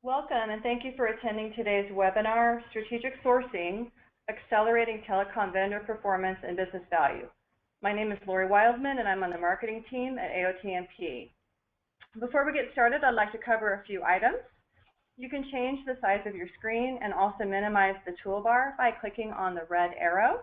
Welcome, and thank you for attending today's webinar, Strategic Sourcing, Accelerating Telecom Vendor Performance and Business Value. My name is Lori Wildman, and I'm on the marketing team at AOTMP. Before we get started, I'd like to cover a few items. You can change the size of your screen and also minimize the toolbar by clicking on the red arrow.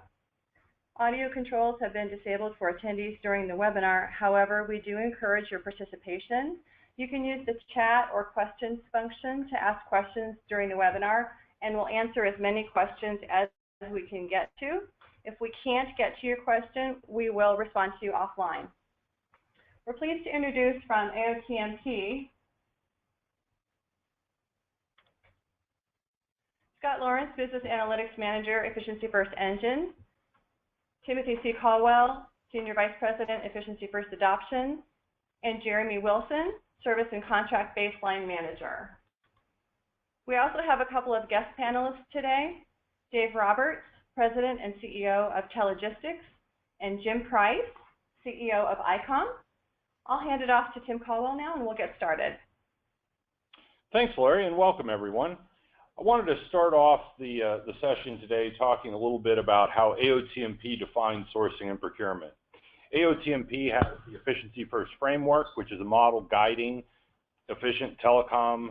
Audio controls have been disabled for attendees during the webinar. However, we do encourage your participation. You can use the chat or questions function to ask questions during the webinar, and we'll answer as many questions as we can get to. If we can't get to your question, we will respond to you offline. We're pleased to introduce from AOTMP, Scott Lawrence, Business Analytics Manager, Efficiency First Engine, Timothy C. Caldwell, Senior Vice President, Efficiency First Adoption, and Jeremy Wilson, Service and Contract Baseline Manager. We also have a couple of guest panelists today, Dave Roberts, President and CEO of Teligistics, and Jim Price, CEO of ICOMM. I'll hand it off to Tim Caldwell now, and we'll get started. Thanks, Larry, and welcome, everyone. I wanted to start off the session today talking a little bit about how AOTMP defines sourcing and procurement. AOTMP has the Efficiency First Framework, which is a model guiding efficient telecom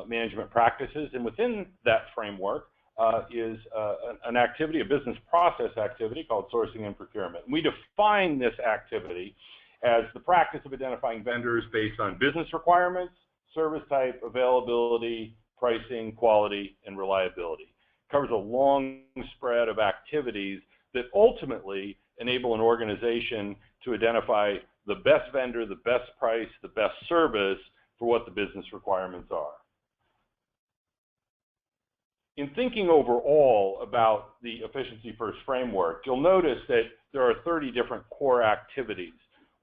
management practices, and within that framework is an activity, a business process activity called sourcing and procurement. And we define this activity as the practice of identifying vendors based on business requirements, service type, availability, pricing, quality, and reliability. It covers a long spread of activities that ultimately enable an organization to identify the best vendor, the best price, the best service for what the business requirements are. In thinking overall about the Efficiency First Framework, you'll notice that there are 30 different core activities.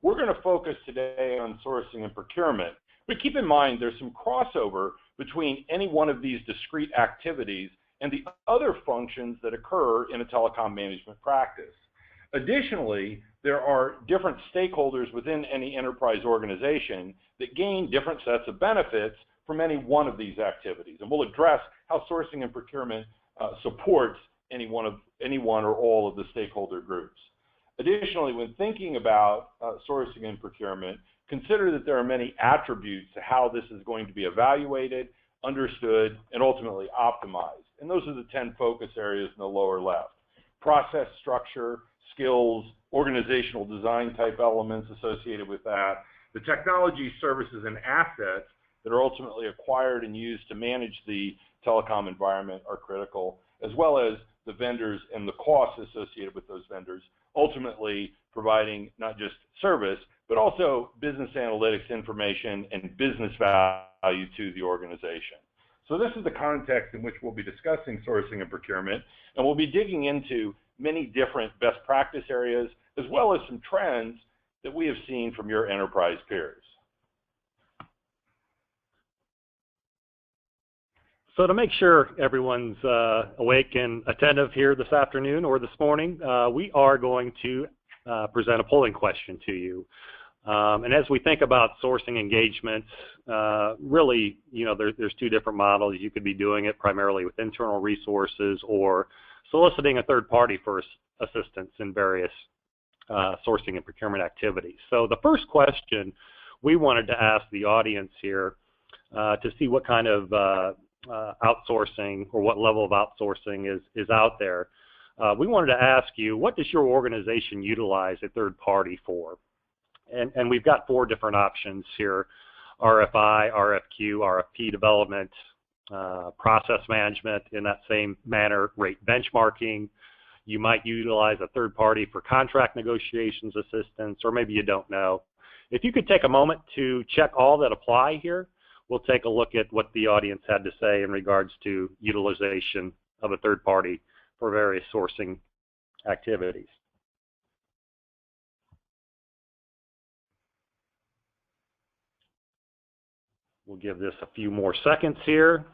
We're going to focus today on sourcing and procurement, but keep in mind there's some crossover between any one of these discrete activities and the other functions that occur in a telecom management practice. Additionally, there are different stakeholders within any enterprise organization that gain different sets of benefits from any one of these activities. And we'll address how sourcing and procurement supports any one or all of the stakeholder groups. Additionally, when thinking about sourcing and procurement, consider that there are many attributes to how this is going to be evaluated, understood, and ultimately optimized. And those are the 10 focus areas in the lower left. Process structure, skills, organizational design type elements associated with that, the technology, services, and assets that are ultimately acquired and used to manage the telecom environment are critical, as well as the vendors and the costs associated with those vendors, ultimately providing not just service, but also business analytics information and business value to the organization. So this is the context in which we'll be discussing sourcing and procurement, and we'll be digging into many different best practice areas, as well as some trends that we have seen from your enterprise peers. So to make sure everyone's awake and attentive here this afternoon or this morning, we are going to present a polling question to you. And as we think about sourcing engagements, really, there's two different models. You could be doing it primarily with internal resources or soliciting a third party for assistance in various sourcing and procurement activities. So the first question we wanted to ask the audience here to see what kind of outsourcing or what level of outsourcing is out there. We wanted to ask you, what does your organization utilize a third party for? And we've got 4 different options here: RFI, RFQ, RFP development, process management in that same manner, rate benchmarking. You might utilize a third party for contract negotiations assistance, or maybe you don't know. If you could take a moment to check all that apply here, we'll take a look at what the audience had to say in regards to utilization of a third party for various sourcing activities. We'll give this a few more seconds here.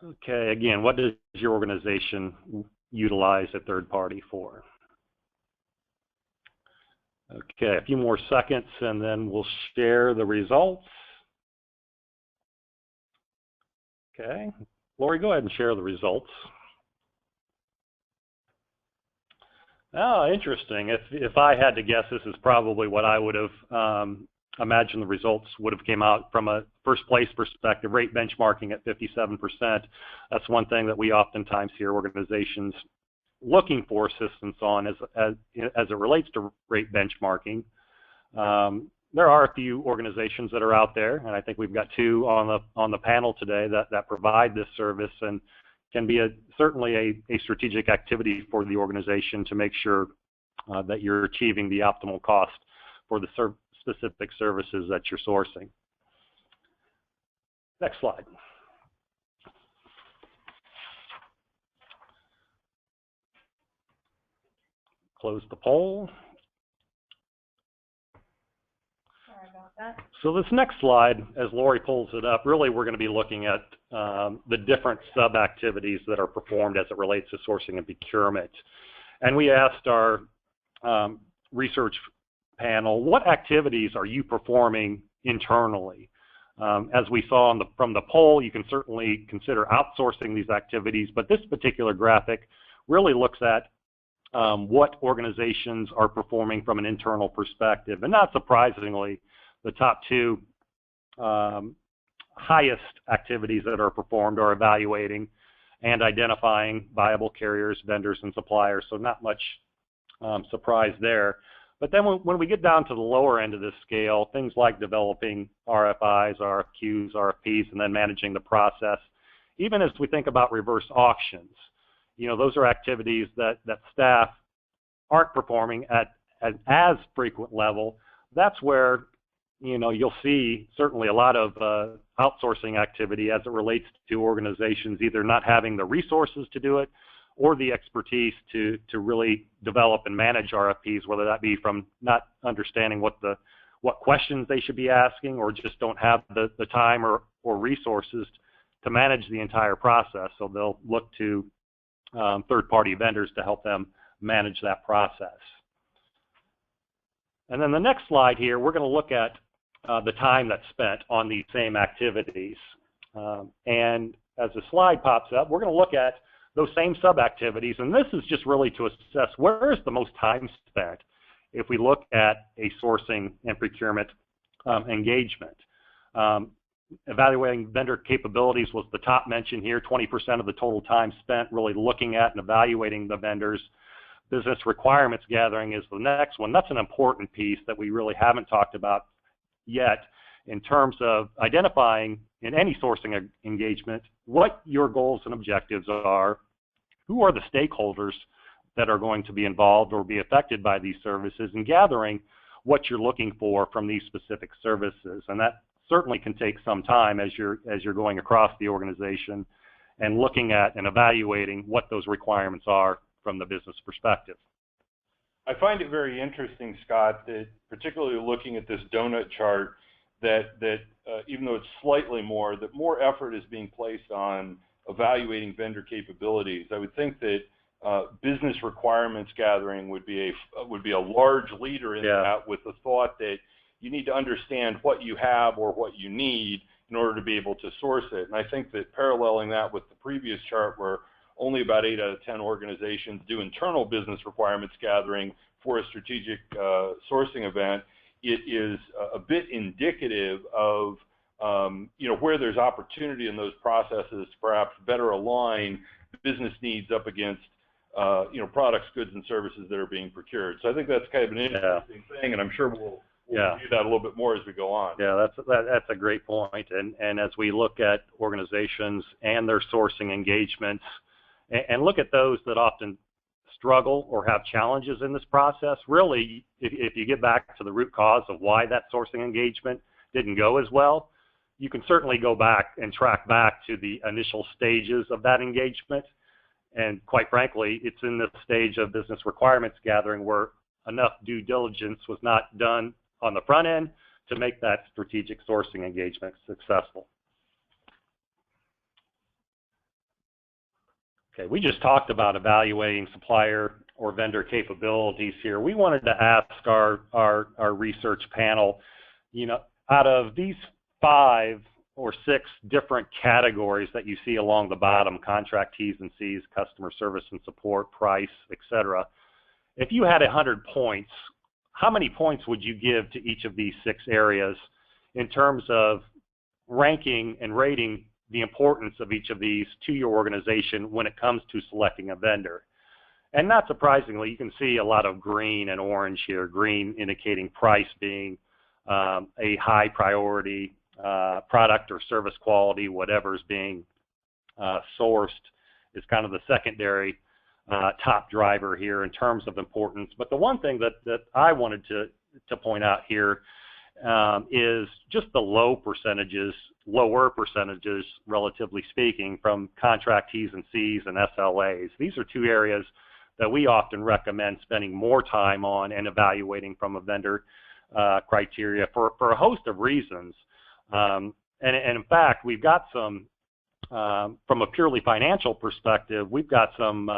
Okay, again, what does your organization utilize a third party for? Okay, a few more seconds and then we'll share the results. Okay, Lori, go ahead and share the results. Oh, interesting. If I had to guess, this is probably what I would have imagined the results would have came out from a first place perspective, rate benchmarking at 57%. That's one thing that we oftentimes hear organizations looking for assistance on as it relates to rate benchmarking. There are a few organizations that are out there, and I think we've got two on the panel today that provide this service and can be certainly a strategic activity for the organization to make sure that you're achieving the optimal cost for the specific services that you're sourcing. Next slide. Close the poll. Sorry about that. So this next slide, as Lori pulls it up, really we're going to be looking at the different sub-activities that are performed as it relates to sourcing and procurement. And we asked our research panel, what activities are you performing internally? As we saw from the poll, you can certainly consider outsourcing these activities, but this particular graphic really looks at what organizations are performing from an internal perspective. And not surprisingly, the top two highest activities that are performed are evaluating and identifying viable carriers, vendors, and suppliers. So not much surprise there. But then when we get down to the lower end of this scale, things like developing RFIs, RFQs, RFPs, and then managing the process, even as we think about reverse auctions, those are activities that staff aren't performing at an as frequent level. That's where you'll see certainly a lot of outsourcing activity as it relates to organizations either not having the resources to do it or the expertise to really develop and manage RFPs, whether that be from not understanding what questions they should be asking or just don't have the time or resources to manage the entire process. So they'll look to third-party vendors to help them manage that process. And then the next slide here, we're going to look at the time that's spent on these same activities. And as the slide pops up, we're going to look at those same sub-activities, and this is just really to assess where is the most time spent if we look at a sourcing and procurement engagement. Evaluating vendor capabilities was the top mention here, 20% of the total time spent really looking at and evaluating the vendors. Business requirements gathering is the next one. That's an important piece that we really haven't talked about yet in terms of identifying in any sourcing engagement what your goals and objectives are, who are the stakeholders that are going to be involved or be affected by these services, and gathering what you're looking for from these specific services. And that certainly can take some time as you're going across the organization and looking at and evaluating what those requirements are from the business perspective. I find it very interesting, Scott, that particularly looking at this donut chart, that even though it's slightly more, that more effort is being placed on evaluating vendor capabilities. I would think that business requirements gathering would be a large leader in that, with the thought that you need to understand what you have or what you need in order to be able to source it. And I think that paralleling that with the previous chart, where only about 8 out of 10 organizations do internal business requirements gathering for a strategic sourcing event, it is a bit indicative of where there's opportunity in those processes to perhaps better align business needs up against products, goods, and services that are being procured. So I think that's kind of an interesting thing, and I'm sure we'll do that a little bit more as we go on. Yeah, that's a great point. And as we look at organizations and their sourcing engagements, and look at those that often struggle or have challenges in this process, really, if you get back to the root cause of why that sourcing engagement didn't go as well, you can certainly go back and track back to the initial stages of that engagement. And quite frankly, it's in this stage of business requirements gathering where enough due diligence was not done on the front end to make that strategic sourcing engagement successful. Okay, we just talked about evaluating supplier or vendor capabilities here, we wanted to ask our research panel, out of these 5 or 6 different categories that you see along the bottom, contract T's and C's, customer service and support, price, etc. If you had 100 points, how many points would you give to each of these 6 areas in terms of ranking and rating the importance of each of these to your organization when it comes to selecting a vendor? And not surprisingly, you can see a lot of green and orange here, green indicating price being a high priority, product or service quality, whatever is being sourced is kind of the secondary top driver here in terms of importance. But the one thing that I wanted to point out here is just the lower percentages, relatively speaking, from contract T's and C's and SLAs. These are 2 areas that we often recommend spending more time on and evaluating from a vendor criteria for a host of reasons. And in fact, we've got some, from a purely financial perspective, we've got some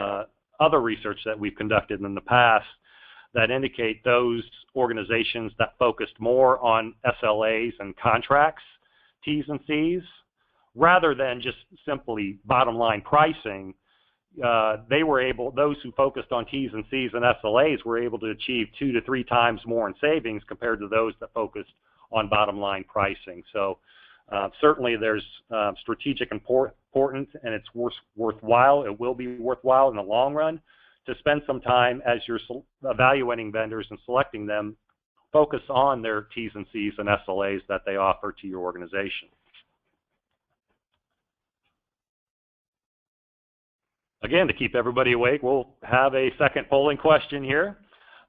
other research that we've conducted in the past that indicate those organizations that focused more on SLAs and contracts, T's and C's, rather than just simply bottom line pricing, those who focused on T's and C's and SLAs were able to achieve 2 to 3 times more in savings compared to those that focused on bottom line pricing. So certainly there's strategic importance, and it's worthwhile. It will be worthwhile in the long run to spend some time as you're evaluating vendors and selecting them, focus on their T's and C's and SLAs that they offer to your organization. Again, to keep everybody awake, we'll have a second polling question here.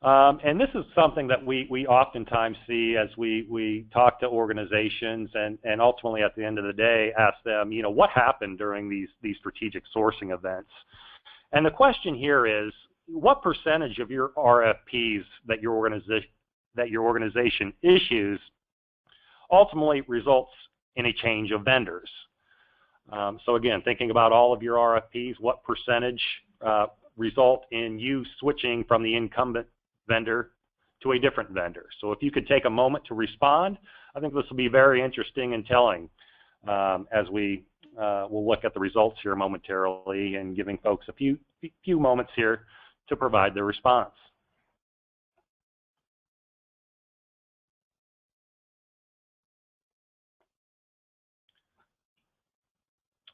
And this is something that we oftentimes see as we talk to organizations and ultimately at the end of the day ask them, what happened during these strategic sourcing events? And the question here is, what percentage of your RFPs that your organization issues ultimately results in a change of vendors? So again, thinking about all of your RFPs, what percentage result in you switching from the incumbent vendor to a different vendor? So if you could take a moment to respond, I think this will be very interesting and telling as we'll look at the results here momentarily and giving folks a few moments here to provide their response.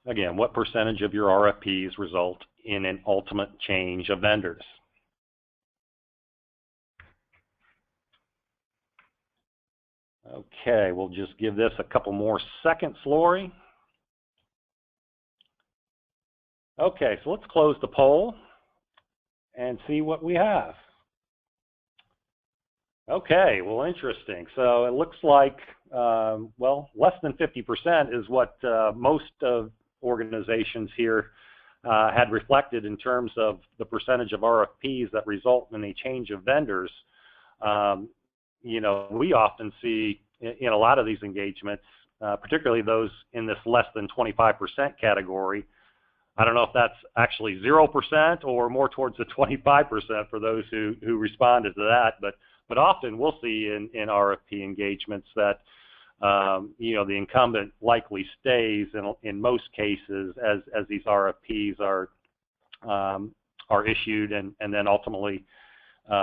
Again, what percentage of your RFPs result in an ultimate change of vendors? Okay, we'll just give this a couple more seconds, Lori. Okay, so let's close the poll and see what we have. Okay, well, interesting. So it looks like, less than 50% is what most of organizations here had reflected in terms of the percentage of RFPs that result in a change of vendors. We often see in a lot of these engagements, particularly those in this less than 25% category. I don't know if that's actually 0% or more towards the 25% for those who responded to that, but often we'll see in RFP engagements that the incumbent likely stays in most cases as these RFPs are issued and then ultimately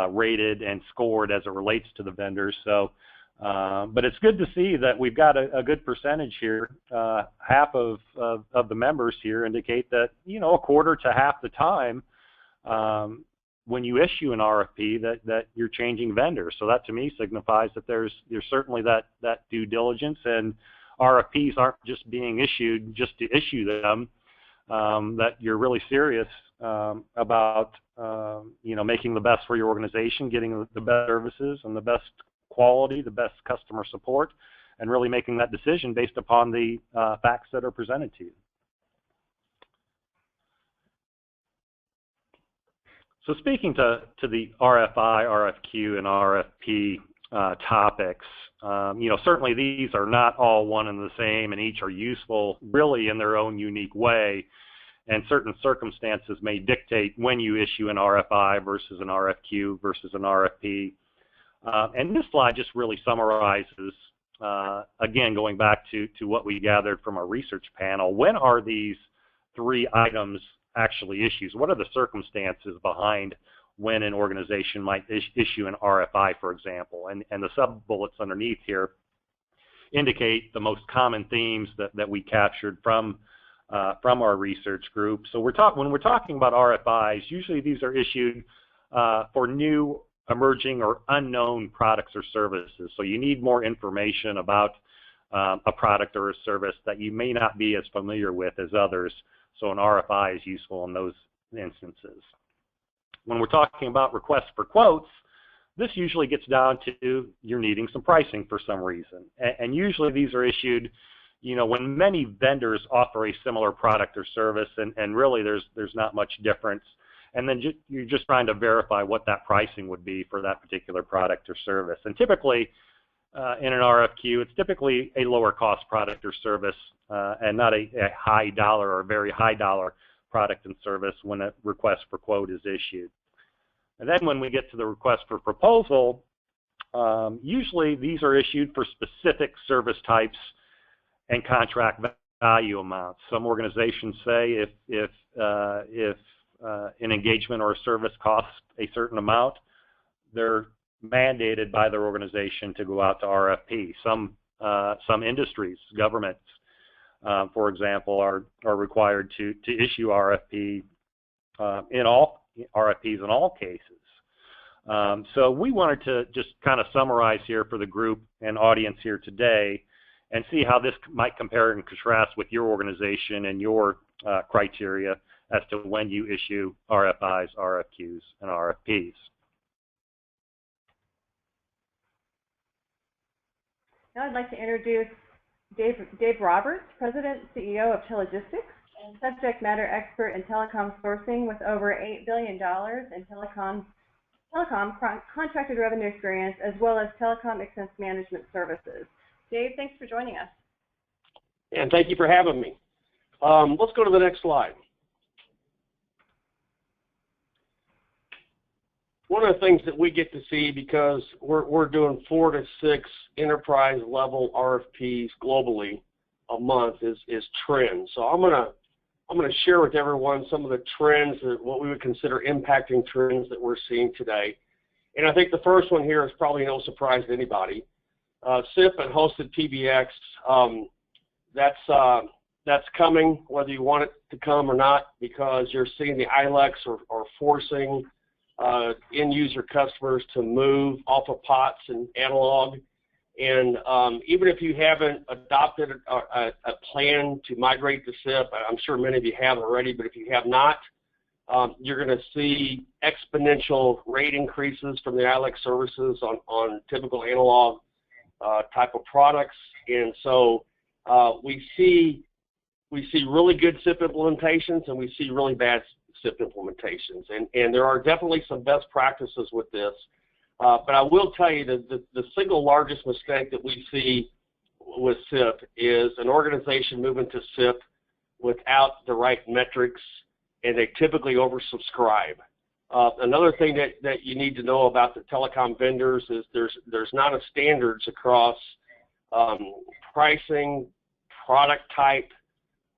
rated and scored as it relates to the vendors. So, but it's good to see that we've got a good percentage here. Half of the members here indicate that a quarter to half the time when you issue an RFP that you're changing vendors. So that to me signifies that there's certainly that due diligence, and RFPs aren't just being issued just to issue them, that you're really serious about making the best for your organization, getting the best services and the best quality, the best customer support, and really making that decision based upon the facts that are presented to you. So speaking to the RFI, RFQ, and RFP topics, certainly these are not all one and the same, and each are useful really in their own unique way. and certain circumstances may dictate when you issue an RFI versus an RFQ versus an RFP. And this slide just really summarizes, again, going back to what we gathered from our research panel, when are these three items actually issues? What are the circumstances behind when an organization might issue an RFI, for example? And the sub-bullets underneath here indicate the most common themes that we captured from our research group. So when we're talking about RFIs, usually these are issued for new, emerging, or unknown products or services. So you need more information about a product or a service that you may not be as familiar with as others. So an RFI is useful in those instances. When we're talking about requests for quotes, this usually gets down to you're needing some pricing for some reason. And usually these are issued, when many vendors offer a similar product or service, and really there's not much difference. And then you're just trying to verify what that pricing would be for that particular product or service. And typically, in an RFQ, it's typically a lower cost product or service and not a high dollar or very high dollar product and service when a request for quote is issued. And then when we get to the request for proposal, usually these are issued for specific service types and contract value amounts. Some organizations say if an engagement or a service costs a certain amount, they're mandated by their organization to go out to RFP. Some industries, governments, for example, are required to issue RFPs in all cases. So we wanted to just kind of summarize here for the group and audience here today and see how this might compare and contrast with your organization and your criteria as to when you issue RFIs, RFQs, and RFPs. Now I'd like to introduce Dave Roberts, President and CEO of Teligistics, and subject matter expert in telecom sourcing with over $8 billion in telecom contracted revenue experience, as well as telecom expense management services. Dave, thanks for joining us. And thank you for having me. Let's go to the next slide. One of the things that we get to see, because we're doing 4 to 6 enterprise level RFPs globally a month, is trends. So I'm gonna share with everyone some of the trends, that what we would consider impacting trends that we're seeing today. And I think the first one here is probably no surprise to anybody. SIP and hosted PBX, that's coming, whether you want it to come or not, because you're seeing the ILECs are forcing end user customers to move off of POTS and analog. And even if you haven't adopted a plan to migrate to SIP, I'm sure many of you have already, but if you have not, you're going to see exponential rate increases from the ILEC services on typical analog type of products. And so we see really good SIP implementations, and we see really bad SIP implementations. And there are definitely some best practices with this. But I will tell you that the single largest mistake that we see with SIP is an organization moving to SIP without the right metrics, and they typically oversubscribe. Another thing that you need to know about the telecom vendors is there's not a standards across pricing, product type,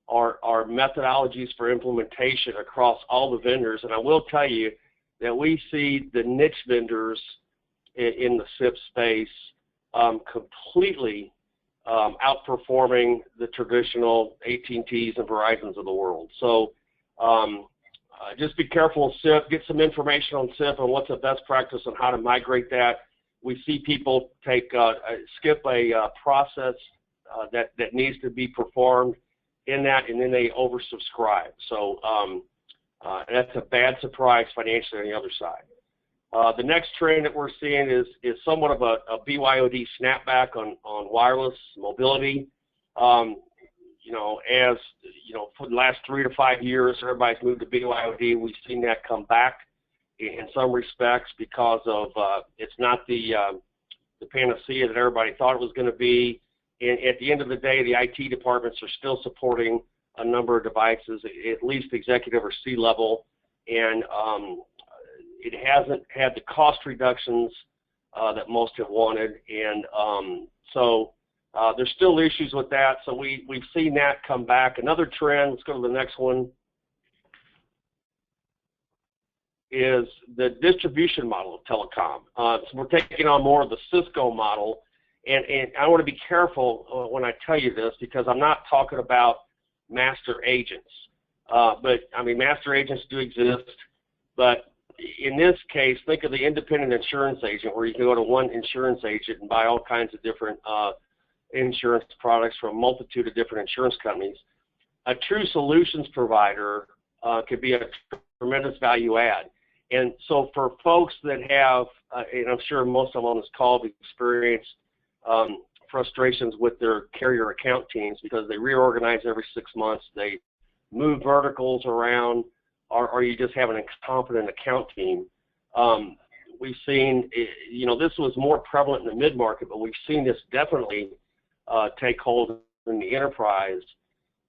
or methodologies for implementation across all the vendors. And I will tell you that we see the niche vendors in the SIP space completely outperforming the traditional AT&Ts and Verizons of the world. So just be careful of SIP. Get some information on SIP and what's the best practice on how to migrate that. We see people skip a process that needs to be performed in that, and then they oversubscribe. So that's a bad surprise financially on the other side. The next trend that we're seeing is somewhat of a BYOD snapback on wireless mobility. For the last 3 to 5 years, everybody's moved to BYOD. We've seen that come back in some respects because of it's not the panacea that everybody thought it was going to be. And at the end of the day, the IT departments are still supporting a number of devices, at least executive or C-level, and it hasn't had the cost reductions that most have wanted, and so there's still issues with that. So we've seen that come back. Another trend, let's go to the next one, is the distribution model of telecom. So we're taking on more of the Cisco model, and I want to be careful when I tell you this, because I'm not talking about master agents. But I mean, master agents do exist, but in this case, think of the independent insurance agent, where you can go to one insurance agent and buy all kinds of different insurance products from a multitude of different insurance companies. A true solutions provider could be a tremendous value add. And so for folks that have, and I'm sure most of them on this call have experienced frustrations with their carrier account teams because they reorganize every 6 months, they move verticals around, or you just have an incompetent account team. We've seen, you know, this was more prevalent in the mid-market, but we've seen this definitely take hold in the enterprise,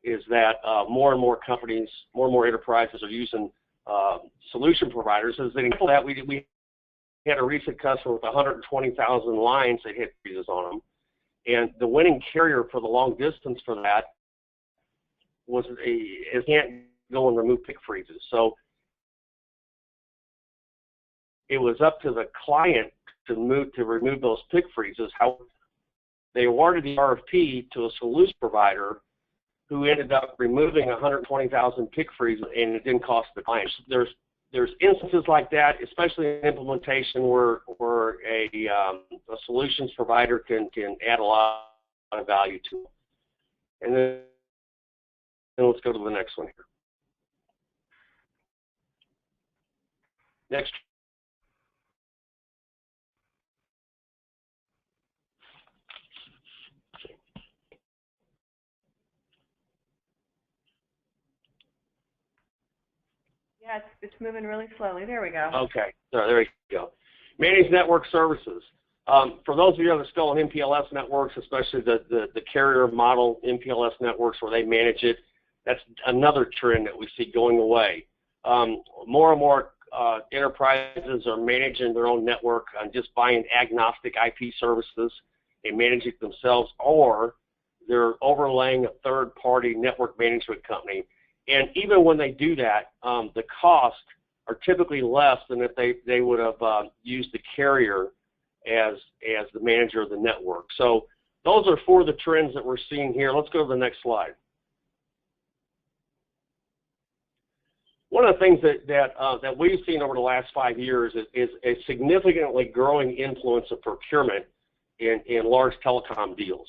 is that more and more companies, more and more enterprises are using solution providers. As an example of that, we had a recent customer with 120,000 lines that hit freezes on them, and the winning carrier for the long distance for that was it can't go and remove pick freezes. So it was up to the client to remove those pick freezes. How they awarded the RFP to a solution provider who ended up removing 120,000 pick freezes, and it didn't cost the client. There's instances like that, especially in implementation, where a solutions provider can add a lot of value to it. And then let's go to the next one here. Next. Yeah, it's moving really slowly. There we go. Okay, there we go. Managed network services. For those of you that are still on MPLS networks, especially the carrier model MPLS networks where they manage it, that's another trend that we see going away. More and more enterprises are managing their own network and just buying agnostic IP services and managing it themselves, or they're overlaying a third-party network management company. And even when they do that, the costs are typically less than if they would have used the carrier as the manager of the network. So those are four of the trends that we're seeing here. Let's go to the next slide. One of the things that we've seen over the last 5 years is a significantly growing influence of procurement in large telecom deals.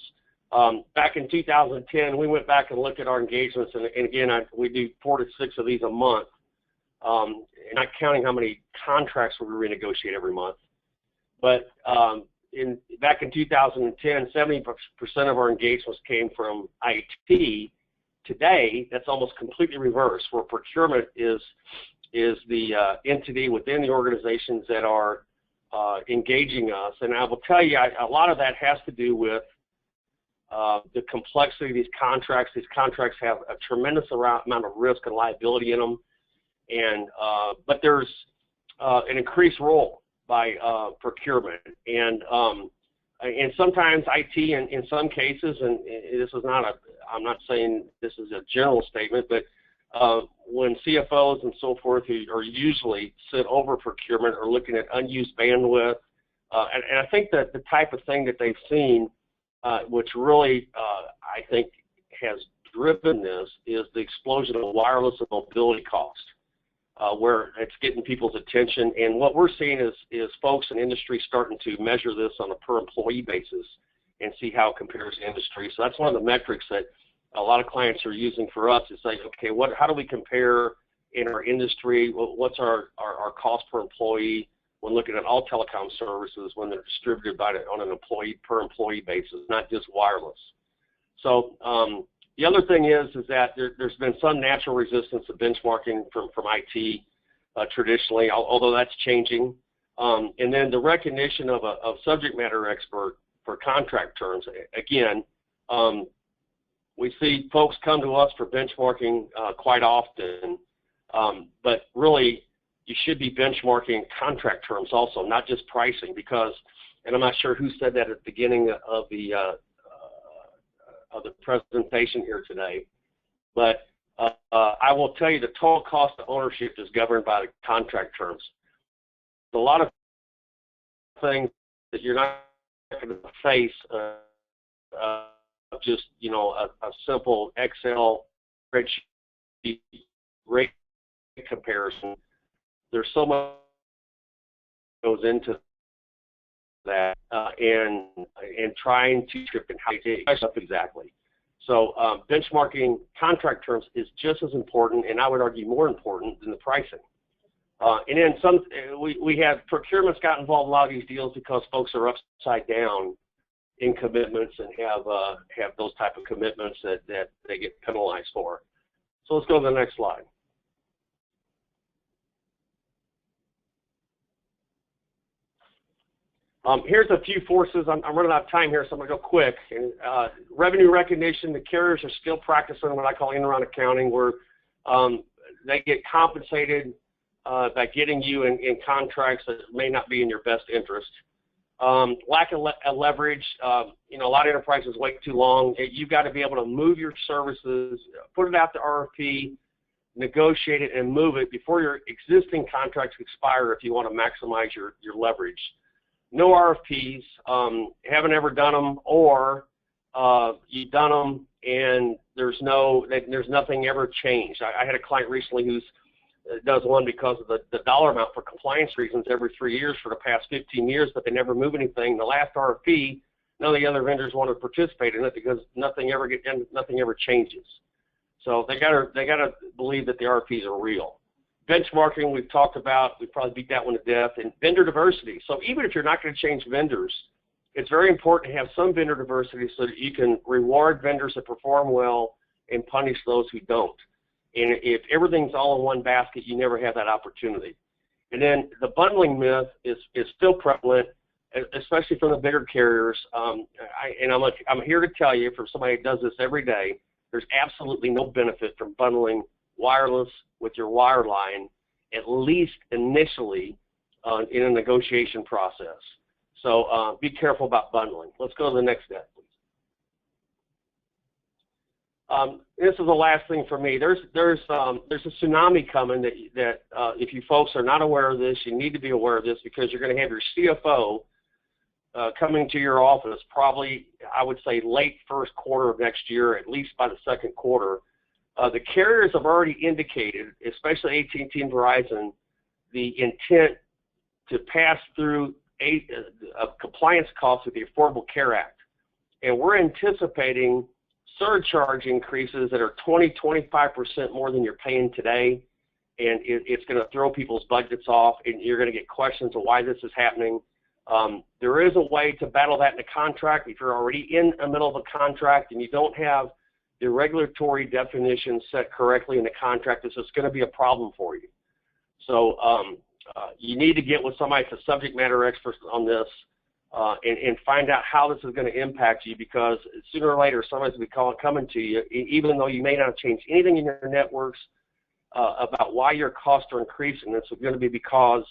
Back in 2010, we went back and looked at our engagements, and again, we do 4 to 6 of these a month, not counting how many contracts we renegotiate every month. But back in 2010, 70% of our engagements came from IT. Today, that's almost completely reversed, where procurement is the entity within the organizations that are engaging us. And I will tell you, a lot of that has to do with the complexity of these contracts. These contracts have a tremendous amount of risk and liability in them, and but there's an increased role by procurement, and sometimes IT, in some cases, and this is not I'm not saying this is a general statement, but when CFOs and so forth who are usually sit over procurement are looking at unused bandwidth, and I think that the type of thing that they've seen, which really I think has driven this, is the explosion of wireless and mobility cost, where it's getting people's attention. And what we're seeing is folks in industry starting to measure this on a per employee basis and see how it compares to industry. So that's one of the metrics that a lot of clients are using for us. It's like, okay, how do we compare in our industry? What's our cost per employee when looking at all telecom services when they're distributed on an per employee basis, not just wireless. So the other thing is that there's been some natural resistance to benchmarking from IT traditionally, although that's changing. And then the recognition of a subject matter expert for contract terms. Again, We see folks come to us for benchmarking quite often, but really you should be benchmarking contract terms also, not just pricing, because, and I'm not sure who said that at the beginning of the presentation here today, but I will tell you the total cost of ownership is governed by the contract terms. A lot of things that you're not going to face just, you know, a simple Excel spreadsheet rate comparison. There's so much goes into that and trying to trip and how to price up exactly. So benchmarking contract terms is just as important, and I would argue more important than the pricing. And then we have procurement's got involved in a lot of these deals because folks are upside down in commitments and have those type of commitments that they get penalized for. So let's go to the next slide. Here's a few forces. I'm running out of time here, so I'm going to go quick. And, revenue recognition, the carriers are still practicing what I call in-around accounting, where they get compensated by getting you in contracts that may not be in your best interest. Lack of leverage, you know, a lot of enterprises wait too long. You've got to be able to move your services, put it out to RFP, negotiate it, and move it before your existing contracts expire if you want to maximize your leverage. No RFPs, haven't ever done them, or you've done them and there's nothing ever changed. I had a client recently who's does one because of the dollar amount for compliance reasons every 3 years for the past 15 years, but they never move anything. The last RFP, none of the other vendors want to participate in it because nothing ever changes. So they gotta believe that the RFPs are real. Benchmarking, we've talked about, we probably beat that one to death, and vendor diversity. So even if you're not going to change vendors, it's very important to have some vendor diversity so that you can reward vendors that perform well and punish those who don't. And if everything's all in one basket, you never have that opportunity. And then the bundling myth is still prevalent, especially from the bigger carriers. I'm here to tell you, from somebody who does this every day, there's absolutely no benefit from bundling wireless with your wireline, at least initially in a negotiation process. So be careful about bundling. Let's go to the next step, please. This is the last thing for me. There's a tsunami coming that if you folks are not aware of this, you need to be aware of this, because you're going to have your CFO coming to your office probably, I would say, late first quarter of next year, at least by the second quarter. The carriers have already indicated, especially AT&T and Verizon, the intent to pass through compliance costs with the Affordable Care Act. And we're anticipating surcharge increases that are 20–25% more than you're paying today. And it's going to throw people's budgets off, and you're going to get questions of why this is happening. There is a way to battle that in a contract. If you're already in the middle of a contract and you don't have the regulatory definition set correctly in the contract, this is going to be a problem for you. So you need to get with somebody that's a subject matter expert on this and find out how this is going to impact you, because sooner or later somebody's going to be coming to you, even though you may not have changed anything in your networks, about why your costs are increasing. It's going to be because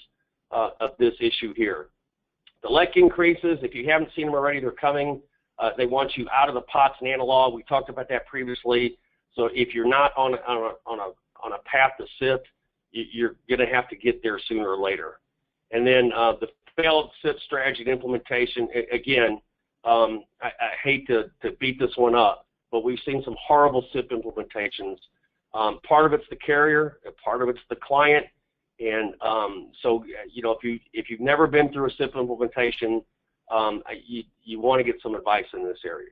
of this issue here. The LEC increases, if you haven't seen them already, they're coming. They want you out of the POTS and analog. We talked about that previously. So if you're not on a path to SIP, you're going to have to get there sooner or later. And then the failed SIP strategy and implementation, again, I hate to beat this one up, but we've seen some horrible SIP implementations. Part of it's the carrier, part of it's the client. And so, you know, if you've never been through a SIP implementation, you want to get some advice in this area.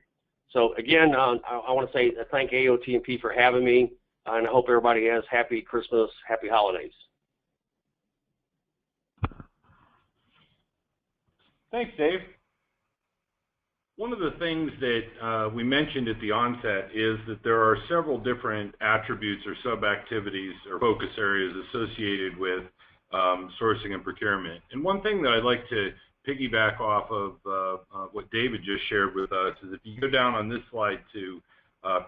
So again, I want to say thank AOTMP for having me, and I hope everybody has happy Christmas, happy holidays. Thanks, Dave. One of the things that we mentioned at the onset is that there are several different attributes or sub-activities or focus areas associated with sourcing and procurement. And one thing that I'd like to piggyback off of what David just shared with us is if you go down on this slide to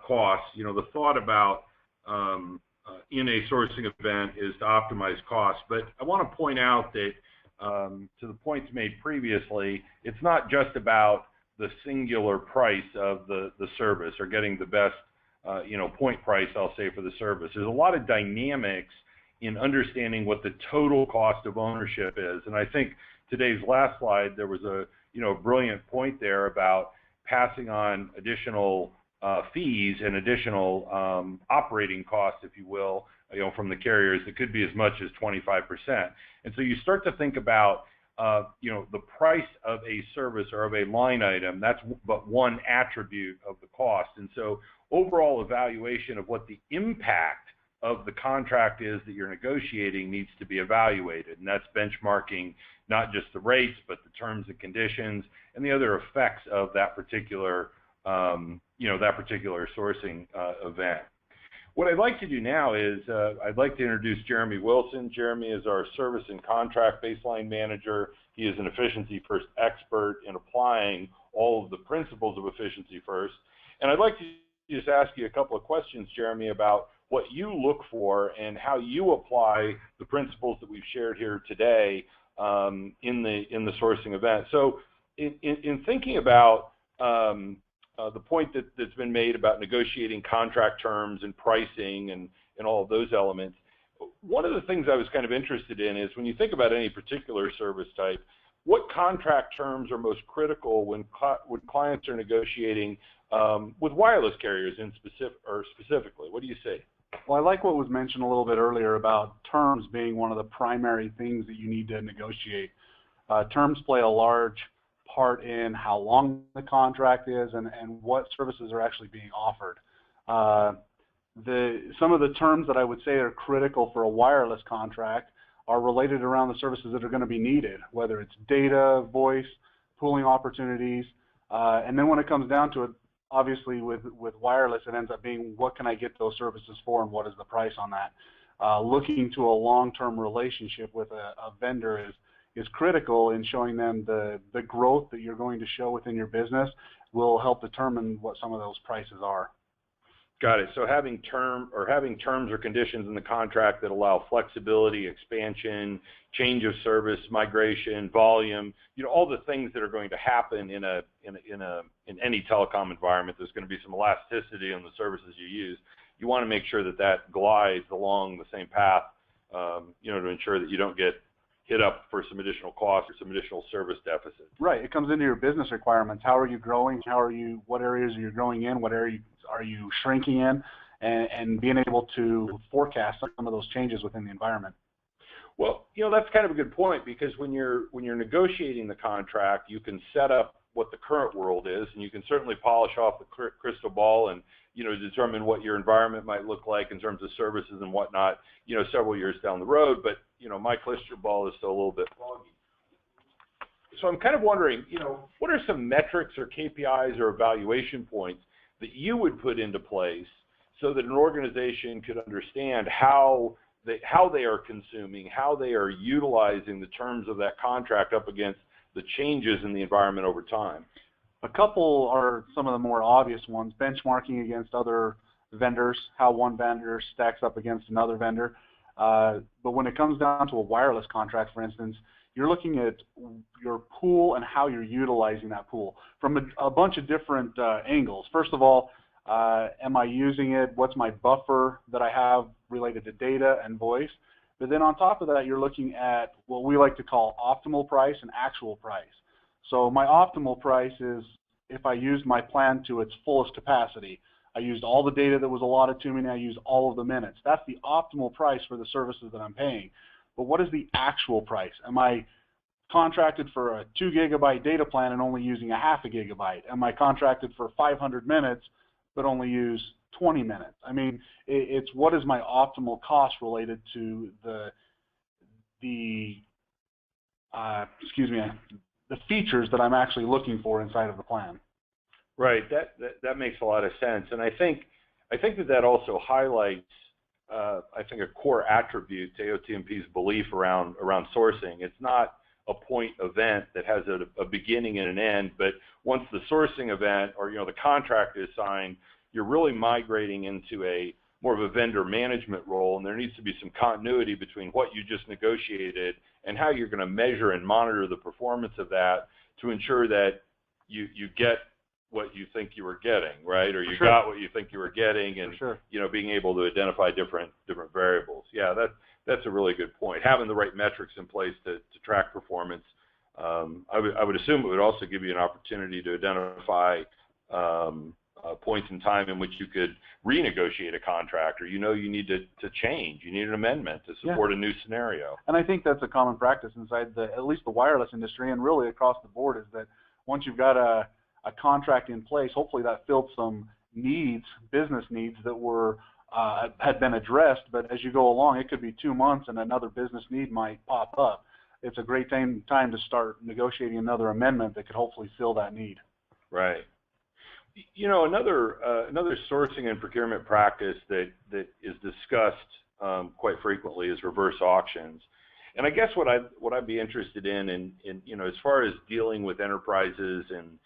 costs. You know, the thought about in a sourcing event is to optimize costs, but I want to point out that to the points made previously, it's not just about the singular price of the service or getting the best point price, I'll say, for the service. There's a lot of dynamics in understanding what the total cost of ownership is, and I think today's last slide there was a brilliant point there about passing on additional fees and additional operating costs, if you will, from the carriers that could be as much as 25%. And so you start to think about, the price of a service or of a line item. That's but one attribute of the cost. And so overall evaluation of what the impact of the contract is that you're negotiating needs to be evaluated, and that's benchmarking not just the rates, but the terms and conditions and the other effects of that particular sourcing event. What I'd like to do now is I'd like to introduce Jeremy Wilson. Jeremy is our Service and Contract Baseline Manager. He is an Efficiency First expert in applying all of the principles of Efficiency First. And I'd like to just ask you a couple of questions, Jeremy, about what you look for and how you apply the principles that we've shared here today in the sourcing event. So in thinking about the point that's been made about negotiating contract terms and pricing and all of those elements, one of the things I was kind of interested in is when you think about any particular service type, what contract terms are most critical when clients are negotiating with wireless carriers specifically? What do you say? Well, I like what was mentioned a little bit earlier about terms being one of the primary things that you need to negotiate. Terms play a large part in how long the contract is and what services are actually being offered. Some of the terms that I would say are critical for a wireless contract are related around the services that are going to be needed, whether it's data, voice, pooling opportunities, and then when it comes down to it, obviously with wireless, it ends up being what can I get those services for and what is the price on that. Looking to a long-term relationship with a vendor is critical in showing them the growth that you're going to show within your business will help determine what some of those prices are. Got it. So having terms or conditions in the contract that allow flexibility, expansion, change of service, migration, volume, all the things that are going to happen in any telecom environment. There's going to be some elasticity in the services you use. You want to make sure that glides along the same path, to ensure that you don't get hit up for some additional costs or some additional service deficit. Right. It comes into your business requirements. How are you growing? What areas are you growing in? What areas are you shrinking in? And being able to forecast some of those changes within the environment. Well, that's kind of a good point, because when you're negotiating the contract, you can set up what the current world is, and you can certainly polish off the crystal ball and determine what your environment might look like in terms of services and whatnot, several years down the road. But my crystal ball is still a little bit foggy. So I'm kind of wondering, what are some metrics or KPIs or evaluation points that you would put into place so that an organization could understand how they are consuming, how they are utilizing the terms of that contract up against the changes in the environment over time? A couple are some of the more obvious ones: benchmarking against other vendors, how one vendor stacks up against another vendor. But when it comes down to a wireless contract, for instance, you're looking at your pool and how you're utilizing that pool from a bunch of different angles. First of all, am I using it? What's my buffer that I have related to data and voice? But then on top of that, you're looking at what we like to call optimal price and actual price. So my optimal price is if I used my plan to its fullest capacity. I used all the data that was allotted to me, and I used all of the minutes. That's the optimal price for the services that I'm paying. But what is the actual price? Am I contracted for a 2 gigabyte data plan and only using a half a gigabyte? Am I contracted for 500 minutes but only use 20 minutes? I mean, it's what is my optimal cost related to the features that I'm actually looking for inside of the plan. Right. That makes a lot of sense, and I think that also highlights a core attribute to AOTMP's belief around sourcing. It's not a point event that has a beginning and an end, but once the sourcing event or the contract is signed, you're really migrating into more of a vendor management role, and there needs to be some continuity between what you just negotiated and how you're going to measure and monitor the performance of that to ensure that you get what you think you were getting, right? Or you got what you think you were getting, and being able to identify different variables. Yeah, that's a really good point. Having the right metrics in place to track performance. I would assume it would also give you an opportunity to identify points in time in which you could renegotiate a contract, or you need to change, you need an amendment to support a new scenario. And I think that's a common practice inside at least the wireless industry, and really across the board, is that once you've got a contract in place, hopefully that filled some needs, business needs that were had been addressed, but as you go along, it could be 2 months and another business need might pop up. It's a great time to start negotiating another amendment that could hopefully fill that need. Right. Another sourcing and procurement practice that is discussed quite frequently is reverse auctions. And I guess what I'd be interested in as far as dealing with enterprises and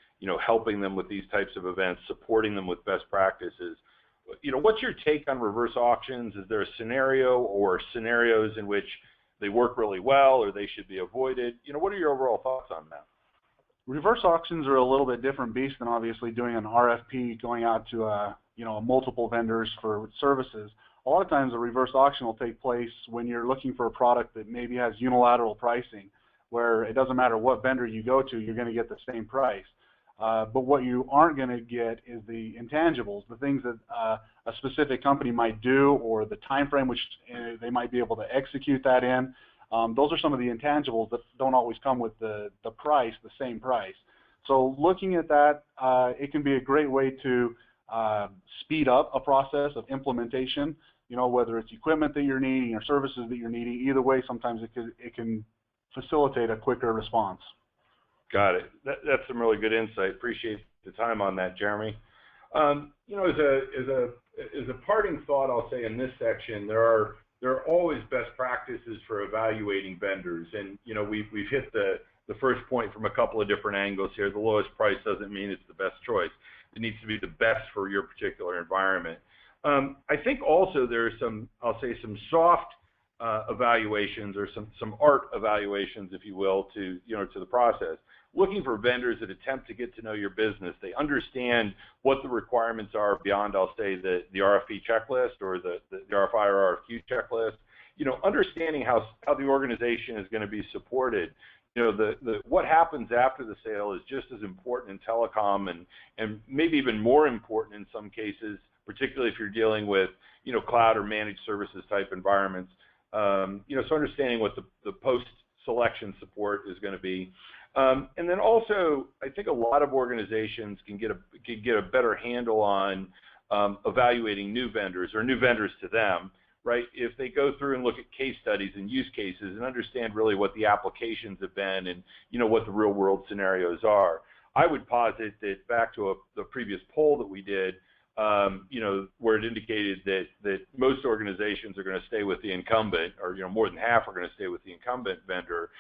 helping them with these types of events, supporting them with best practices, what's your take on reverse auctions? Is there a scenario or scenarios in which they work really well or they should be avoided? What are your overall thoughts on that? Reverse auctions are a little bit different beast than obviously doing an RFP, going out to multiple vendors for services. A lot of times a reverse auction will take place when you're looking for a product that maybe has unilateral pricing, where it doesn't matter what vendor you go to, you're going to get the same price. But what you aren't going to get is the intangibles, the things that a specific company might do, or the time frame which they might be able to execute that in. Those are some of the intangibles that don't always come with the price, the same price. So looking at that, it can be a great way to speed up a process of implementation, whether it's equipment that you're needing or services that you're needing. Either way, sometimes it can facilitate a quicker response. Got it. That's some really good insight. Appreciate the time on that, Jeremy. As a parting thought, I'll say in this section, there are always best practices for evaluating vendors, and we've hit the first point from a couple of different angles here. The lowest price doesn't mean it's the best choice. It needs to be the best for your particular environment. I think also there's some soft evaluations, or some art evaluations, if you will, to the process. Looking for vendors that attempt to get to know your business. They understand what the requirements are beyond, I'll say, the RFP checklist or the RFI or RFQ checklist. Understanding how the organization is going to be supported. What happens after the sale is just as important in telecom, and maybe even more important in some cases, particularly if you're dealing with cloud or managed services type environments. So understanding what the post-selection support is going to be. And then also, I think a lot of organizations can get a better handle on evaluating new vendors or new vendors to them, right? If they go through and look at case studies and use cases and understand really what the applications have been and what the real world scenarios are. I would posit that back to the previous poll that we did, where it indicated that most organizations are going to stay with the incumbent, or more than half are going to stay with the incumbent vendor.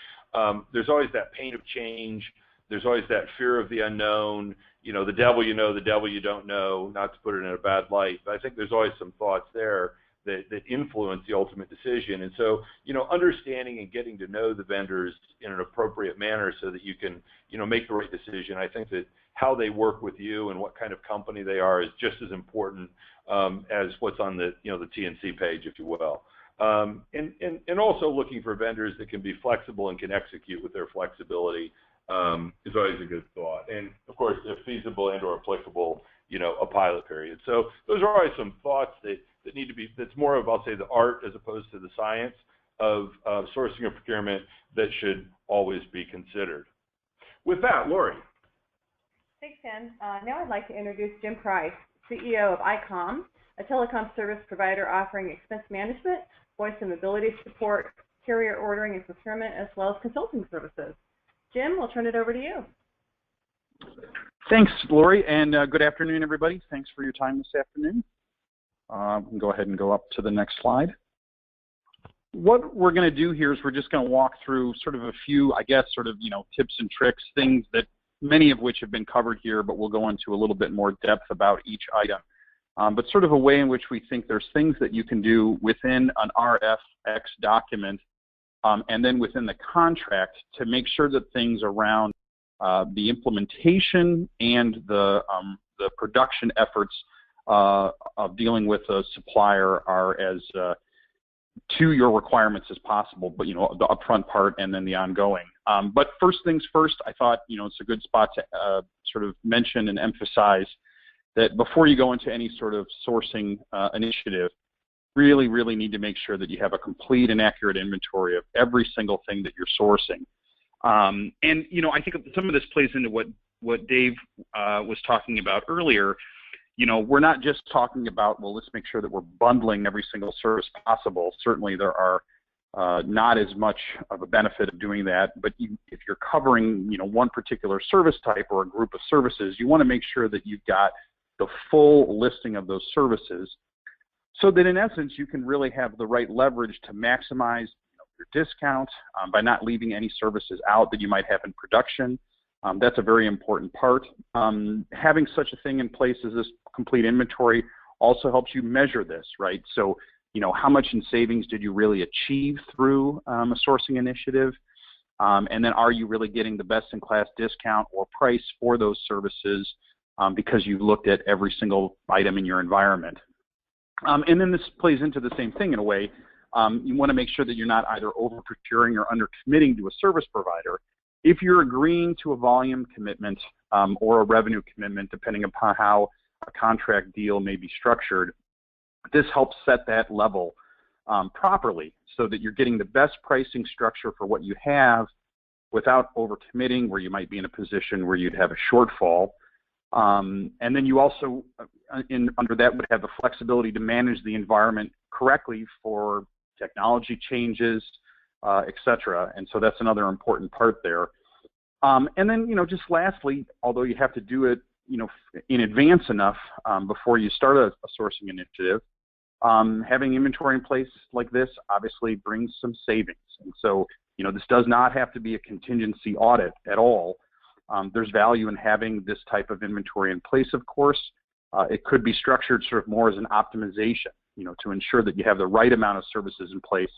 There's always that pain of change. There's always that fear of the unknown. The devil the devil you don't know. Not to put it in a bad light, but I think there's always some thoughts there that influence the ultimate decision. And so, understanding and getting to know the vendors in an appropriate manner so that you can, make the right decision. I think that how they work with you and what kind of company they are is just as important as what's on the, the T&C page, if you will. And also looking for vendors that can be flexible and can execute with their flexibility is always a good thought. And of course, if feasible and or applicable, a pilot period. So those are always some thoughts that need to be, that's more of, I'll say, the art as opposed to the science of sourcing and procurement that should always be considered. With that, Lori. Thanks, Ken. Now I'd like to introduce Jim Price, CEO of ICOMM, a telecom service provider offering expense management, voice and mobility support, carrier ordering and procurement, as well as consulting services. Jim, we'll turn it over to you. Thanks, Lori, and good afternoon, everybody. Thanks for your time this afternoon. We can go ahead and go up to the next slide. What we're going to do here is we're just going to walk through sort of a few, I guess, tips and tricks, things that many of which have been covered here, but we'll go into a little bit more depth about each item. but sort of a way in which we think there's things that you can do within an RFX document and then within the contract to make sure that things around the implementation and the production efforts of dealing with a supplier are as to your requirements as possible, but the upfront part and then the ongoing. But first things first, I thought it's a good spot to sort of mention and emphasize that before you go into any sort of sourcing initiative, really need to make sure that you have a complete and accurate inventory of every single thing that you're sourcing. And I think some of this plays into what Dave was talking about earlier. We're not just talking about, well, let's make sure that we're bundling every single service possible. Certainly there are not as much of a benefit of doing that, but if you're covering, one particular service type or a group of services, you want to make sure that you've got the full listing of those services so that in essence you can really have the right leverage to maximize your discount by not leaving any services out that you might have in production. That's a very important part. Having such a thing in place as this complete inventory also helps you measure this, right? So, how much in savings did you really achieve through a sourcing initiative? And then are you really getting the best-in-class discount or price for those services because you've looked at every single item in your environment? And then this plays into the same thing in a way. You want to make sure that you're not either over-procuring or under-committing to a service provider. If you're agreeing to a volume commitment or a revenue commitment, depending upon how a contract deal may be structured, this helps set that level properly so that you're getting the best pricing structure for what you have without over-committing where you might be in a position where you'd have a shortfall. And then you also, under that, would have the flexibility to manage the environment correctly for technology changes, et cetera. And so that's another important part there. And then, just lastly, although you have to do it, in advance enough before you start a sourcing initiative, having inventory in place like this obviously brings some savings. And so, this does not have to be a contingency audit at all. There's value in having this type of inventory in place, of course. It could be structured sort of more as an optimization, to ensure that you have the right amount of services in place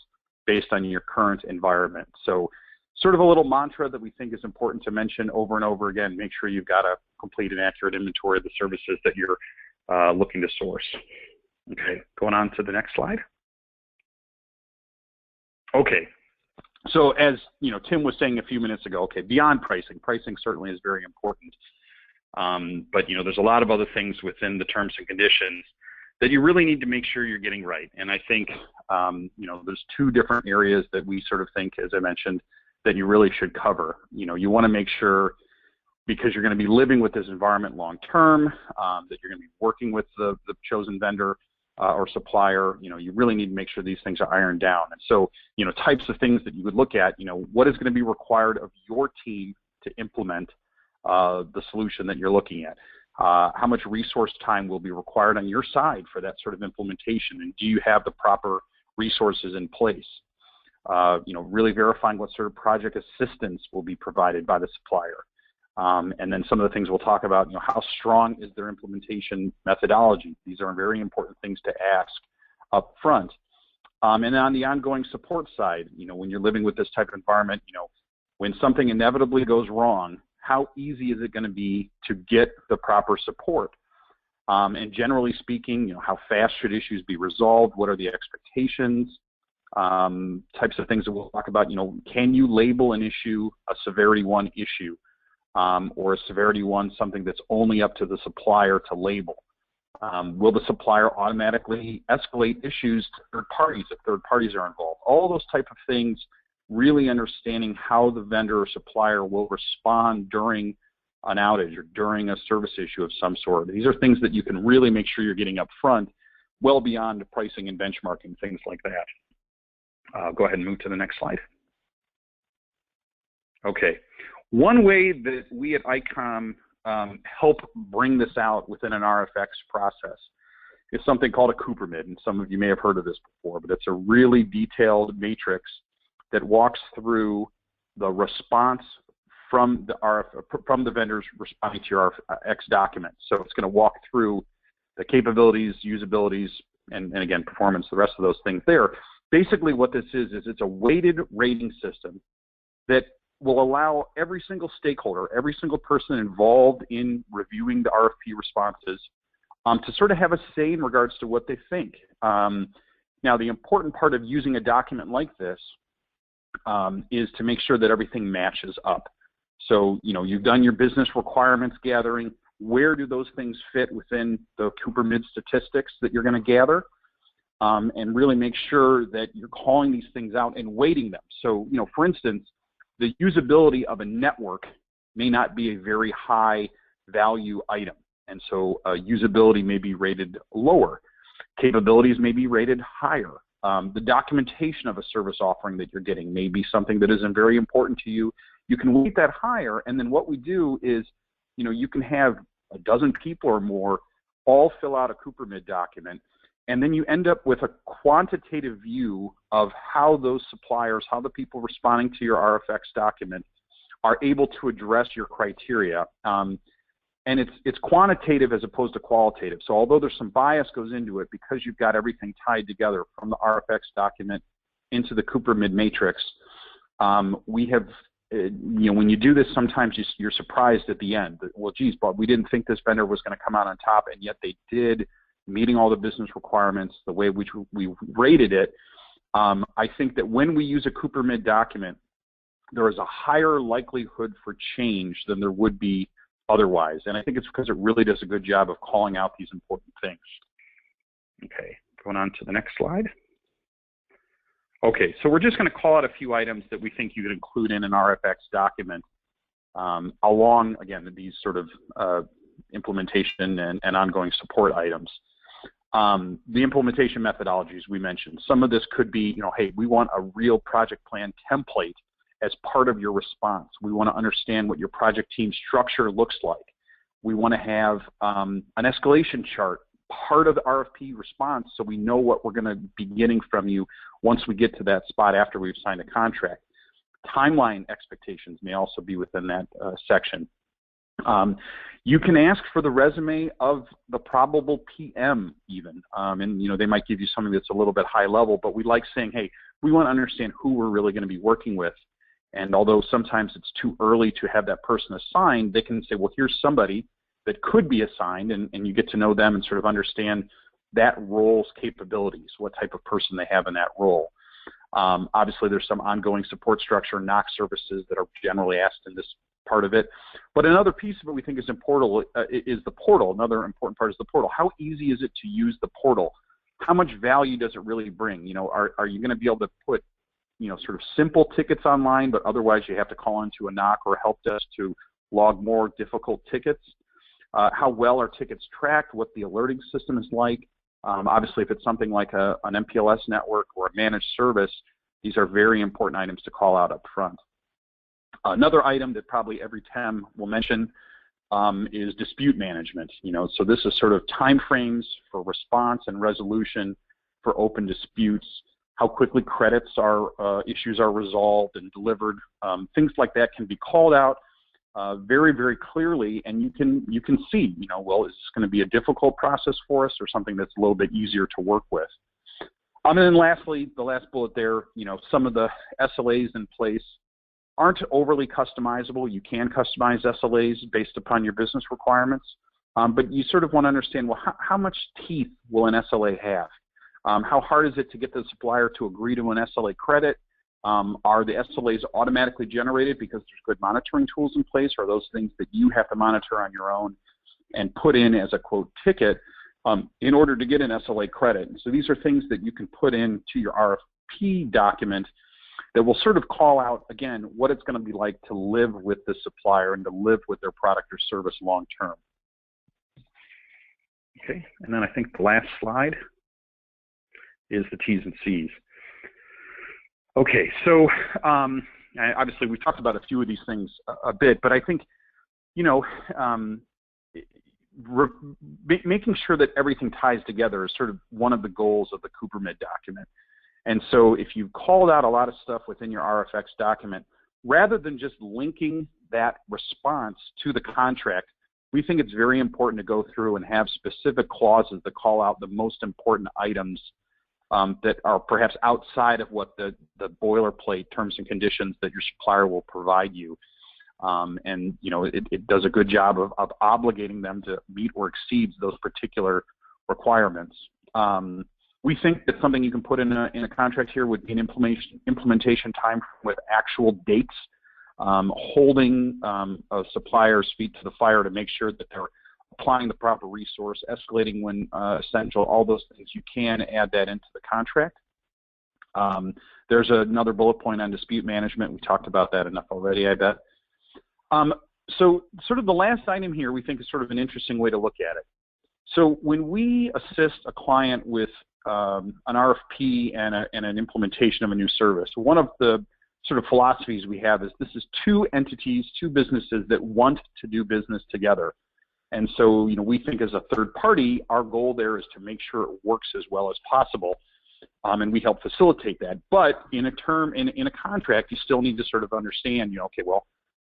based on your current environment. So sort of a little mantra that we think is important to mention over and over again. Make sure you've got a complete and accurate inventory of the services that you're looking to source. Okay, going on to the next slide. Okay, so as Tim was saying a few minutes ago, okay, beyond pricing certainly is very important. But there's a lot of other things within the terms and conditions that you really need to make sure you're getting right. And I think there's two different areas that we sort of think, as I mentioned, that you really should cover. You want to make sure, because you're going to be living with this environment long term, that you're going to be working with the chosen vendor or supplier. You really need to make sure these things are ironed down. And so, types of things that you would look at, what is going to be required of your team to implement the solution that you're looking at? How much resource time will be required on your side for that sort of implementation? And do you have the proper resources in place? Really verifying what sort of project assistance will be provided by the supplier. And then some of the things we'll talk about, how strong is their implementation methodology? These are very important things to ask up front. And then on the ongoing support side, when you're living with this type of environment, when something inevitably goes wrong, how easy is it going to be to get the proper support? And generally speaking, how fast should issues be resolved? What are the expectations? Types of things that we'll talk about, can you label an issue a severity 1 issue or a severity 1 something that's only up to the supplier to label? Will the supplier automatically escalate issues to third parties if third parties are involved? All those type of things, really understanding how the vendor or supplier will respond during an outage or during a service issue of some sort. These are things that you can really make sure you're getting up front, well beyond pricing and benchmarking, things like that. Go ahead and move to the next slide. Okay. One way that we at ICOMM help bring this out within an RFX process is something called a Coopermid, and some of you may have heard of this before, but it's a really detailed matrix that walks through the response from the vendors responding to your RFX document. So it's going to walk through the capabilities, usabilities, and again, performance, the rest of those things there. Basically what this is it's a weighted rating system that will allow every single stakeholder, every single person involved in reviewing the RFP responses to sort of have a say in regards to what they think. Now, the important part of using a document like this is to make sure that everything matches up. So, you've done your business requirements gathering. Where do those things fit within the Cooper-Mid statistics that you're going to gather? And really make sure that you're calling these things out and weighting them. So, for instance, the usability of a network may not be a very high value item. And so usability may be rated lower. Capabilities may be rated higher. The documentation of a service offering that you're getting may be something that isn't very important to you. You can weight that higher, and then what we do is, you can have a dozen people or more all fill out a Cooper-Mid document, and then you end up with a quantitative view of how those suppliers, how the people responding to your RFX document are able to address your criteria. And it's quantitative as opposed to qualitative. So although there's some bias goes into it, because you've got everything tied together from the RFX document into the Cooper-Mid matrix, we have, when you do this, sometimes you're surprised at the end. Well, geez, but we didn't think this vendor was going to come out on top, and yet they did, meeting all the business requirements, the way which we rated it. I think that when we use a Cooper-Mid document, there is a higher likelihood for change than there would be otherwise. And I think it's because it really does a good job of calling out these important things. Okay, going on to the next slide. Okay, so we're just going to call out a few items that we think you could include in an RFX document along, again, these sort of implementation and ongoing support items. The implementation methodologies we mentioned. Some of this could be, hey, we want a real project plan template as part of your response. We want to understand what your project team structure looks like. We want to have an escalation chart, part of the RFP response, so we know what we're going to be getting from you once we get to that spot after we've signed a contract. Timeline expectations may also be within that section. You can ask for the resume of the probable PM even, and they might give you something that's a little bit high level, but we like saying, hey, we want to understand who we're really going to be working with. And although sometimes it's too early to have that person assigned, they can say, well, here's somebody that could be assigned, and you get to know them and sort of understand that role's capabilities, what type of person they have in that role. Obviously, there's some ongoing support structure, NOC services that are generally asked in this part of it. But another piece of it we think is important is the portal. Another important part is the portal. How easy is it to use the portal? How much value does it really bring? Are you going to be able to put sort of simple tickets online, but otherwise you have to call into a NOC or a help desk to log more difficult tickets? How well are tickets tracked? What the alerting system is like? Obviously, if it's something like an MPLS network or a managed service, these are very important items to call out up front. Another item that probably every TEM will mention is dispute management. So this is sort of timeframes for response and resolution for open disputes, how quickly credits issues are resolved and delivered. Things like that can be called out very, very clearly, and you can see, well, is this going to be a difficult process for us or something that's a little bit easier to work with? And then lastly, the last bullet there, some of the SLAs in place aren't overly customizable. You can customize SLAs based upon your business requirements, but you sort of want to understand, well, how much teeth will an SLA have? How hard is it to get the supplier to agree to an SLA credit? Are the SLAs automatically generated because there's good monitoring tools in place, or are those things that you have to monitor on your own and put in as a quote ticket in order to get an SLA credit? And so these are things that you can put into your RFP document that will sort of call out, again, what it's going to be like to live with the supplier and to live with their product or service long term. Okay, and then I think the last slide is the T's and C's. Okay, so obviously we talked about a few of these things a bit, but I think, making sure that everything ties together is sort of one of the goals of the Cooper-Mid document. And so if you've called out a lot of stuff within your RFX document, rather than just linking that response to the contract, we think it's very important to go through and have specific clauses that call out the most important items that are perhaps outside of what the boilerplate terms and conditions that your supplier will provide you. And it does a good job of obligating them to meet or exceeds those particular requirements. We think that something you can put in a contract here would be an implementation time with actual dates, holding a supplier's feet to the fire to make sure that they're applying the proper resource, escalating when essential, all those things. You can add that into the contract. There's another bullet point on dispute management. We talked about that enough already, I bet. So sort of the last item here we think is sort of an interesting way to look at it. So when we assist a client with an RFP and an implementation of a new service, one of the sort of philosophies we have is this is two entities, two businesses that want to do business together. And so, we think as a third party, our goal there is to make sure it works as well as possible, and we help facilitate that. But in a contract, you still need to sort of understand, okay, well,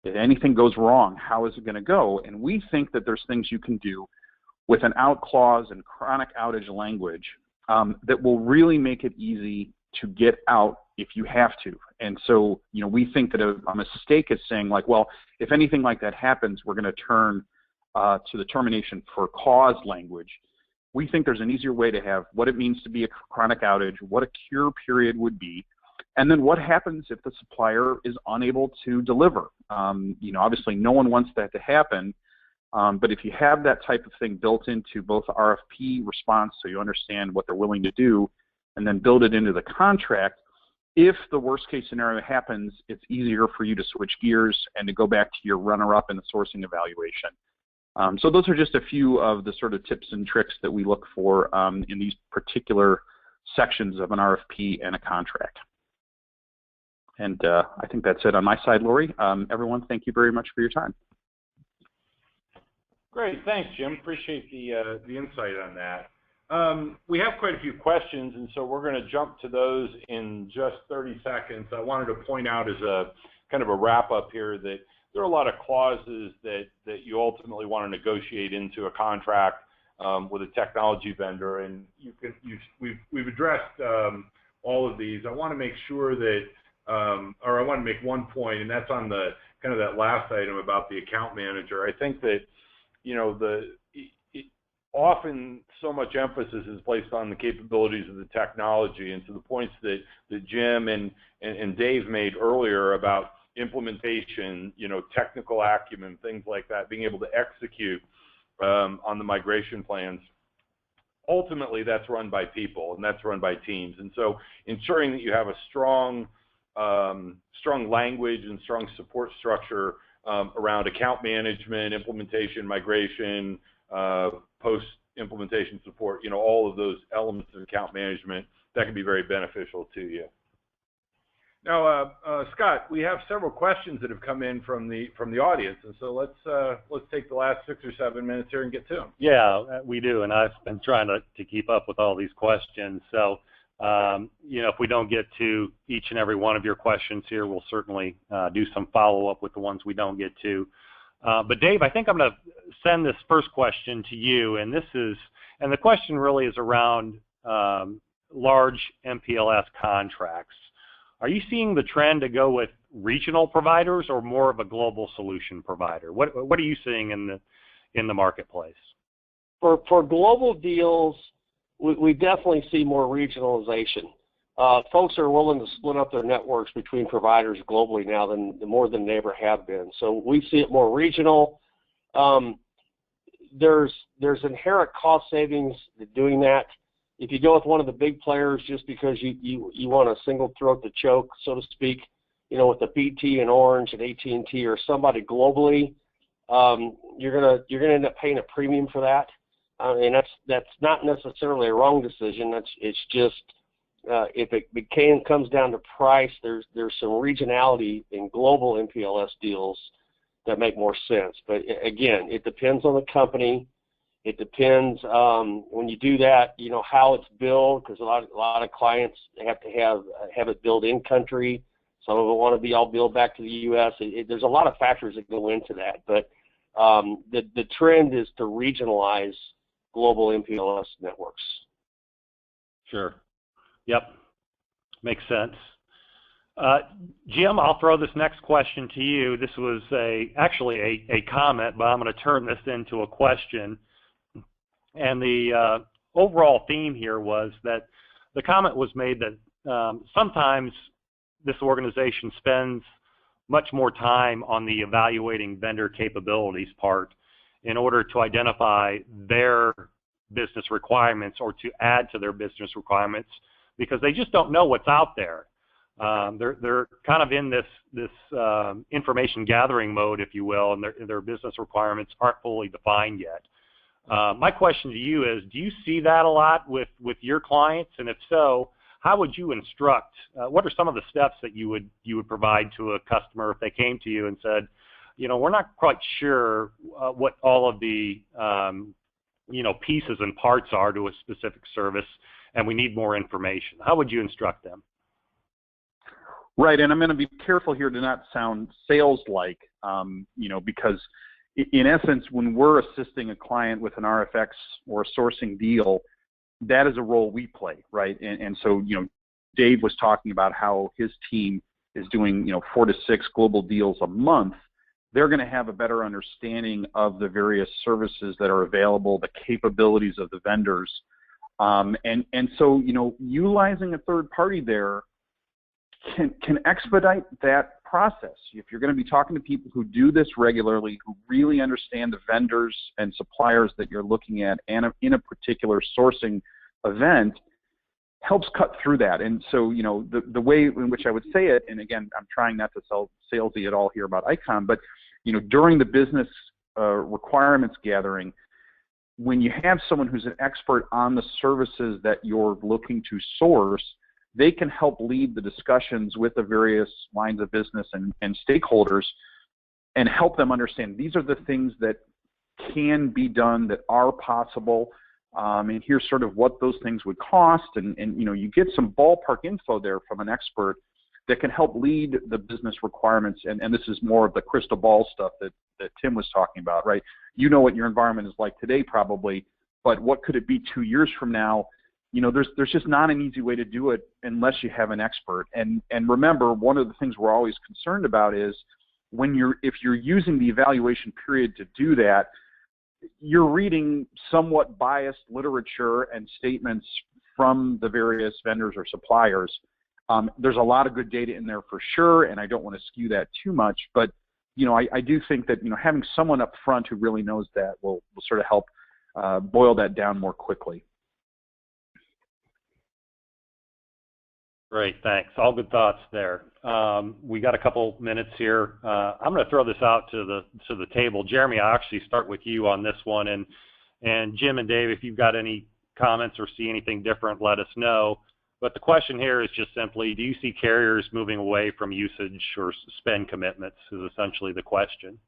if anything goes wrong, how is it going to go? And we think that there's things you can do with an out clause and chronic outage language that will really make it easy to get out if you have to. And so, we think that a mistake is saying like, well, if anything like that happens, we're going to turn to the termination for cause language. We think there's an easier way to have what it means to be a chronic outage, what a cure period would be, and then what happens if the supplier is unable to deliver. Obviously no one wants that to happen, but if you have that type of thing built into both the RFP response so you understand what they're willing to do, and then build it into the contract, if the worst case scenario happens, it's easier for you to switch gears and to go back to your runner-up in the sourcing evaluation. So those are just a few of the sort of tips and tricks that we look for in these particular sections of an RFP and a contract. And I think that's it on my side, Lori. Everyone, thank you very much for your time. Great, thanks, Jim. Appreciate the insight on that. We have quite a few questions, and so we're going to jump to those in just 30 seconds. I wanted to point out as a kind of a wrap-up here that there are a lot of clauses that you ultimately want to negotiate into a contract with a technology vendor, and we've addressed all of these. I want to make sure that, or I want to make one point, and that's on the kind of that last item about the account manager. I think that often so much emphasis is placed on the capabilities of the technology, and to the points that Jim and Dave made earlier about implementation, technical acumen, things like that, being able to execute on the migration plans. Ultimately, that's run by people and that's run by teams. And so ensuring that you have a strong language and strong support structure around account management, implementation, migration, post-implementation support, all of those elements of account management, that can be very beneficial to you. Now, Scott, we have several questions that have come in from the audience, and so let's take the last 6 or 7 minutes here and get to them. Yeah, we do, and I've been trying to keep up with all these questions. So, if we don't get to each and every one of your questions here, we'll certainly do some follow-up with the ones we don't get to. But Dave, I think I'm going to send this first question to you, and the question really is around large MPLS contracts. Are you seeing the trend to go with regional providers or more of a global solution provider? What are you seeing in the marketplace? For global deals, we definitely see more regionalization. Folks are willing to split up their networks between providers globally now more than they ever have been. So we see it more regional. There's inherent cost savings to doing that. If you go with one of the big players just because you want a single throat to choke, so to speak, with the BT and Orange and AT&T or somebody globally, you're gonna end up paying a premium for that, and that's not necessarily a wrong decision. It's just if it comes down to price, there's some regionality in global MPLS deals that make more sense. But again, it depends on the company. It depends when you do that, how it's billed, because a lot of clients have to have it billed in country. Some of them want to be all billed back to the U.S. There's a lot of factors that go into that, but The trend is to regionalize global MPLS networks. Sure. Yep. Makes sense. Jim, I'll throw this next question to you. This was actually a comment, but I'm going to turn this into a question. And the overall theme here was that the comment was made that sometimes this organization spends much more time on the evaluating vendor capabilities part in order to identify their business requirements or to add to their business requirements, because they just don't know what's out there. They're kind of in this information gathering mode, if you will, and their business requirements aren't fully defined yet. My question to you is, do you see that a lot with your clients? And if so, how would you instruct? What are some of the steps that you would provide to a customer if they came to you and said, we're not quite sure what all of the pieces and parts are to a specific service, and we need more information? How would you instruct them? Right, and I'm going to be careful here to not sound sales-like, because in essence, when we're assisting a client with an RFX or a sourcing deal, that is a role we play, right? And so, Dave was talking about how his team is doing, 4 to 6 global deals a month. They're going to have a better understanding of the various services that are available, the capabilities of the vendors. And so, utilizing a third party there can expedite that process. If you're going to be talking to people who do this regularly, who really understand the vendors and suppliers that you're looking at and in a particular sourcing event, helps cut through that. And so, the way in which I would say it, and again, I'm trying not to sell salesy at all here about ICOMM, but, during the business requirements gathering, when you have someone who's an expert on the services that you're looking to source, they can help lead the discussions with the various lines of business and stakeholders and help them understand these are the things that can be done, that are possible, and here's sort of what those things would cost. And you get some ballpark info there from an expert that can help lead the business requirements. And this is more of the crystal ball stuff that Tim was talking about, right? You know what your environment is like today probably, but what could it be 2 years from now? There's just not an easy way to do it unless you have an expert. And remember, one of the things we're always concerned about is if you're using the evaluation period to do that, you're reading somewhat biased literature and statements from the various vendors or suppliers. There's a lot of good data in there for sure, and I don't want to skew that too much, but I do think that having someone up front who really knows that will sort of help boil that down more quickly. Great, thanks. All good thoughts there. We got a couple minutes here. I'm going to throw this out to the table. Jeremy, I'll actually start with you on this one, and Jim and Dave, if you've got any comments or see anything different, let us know. But the question here is just simply, do you see carriers moving away from usage or spend commitments is essentially the question.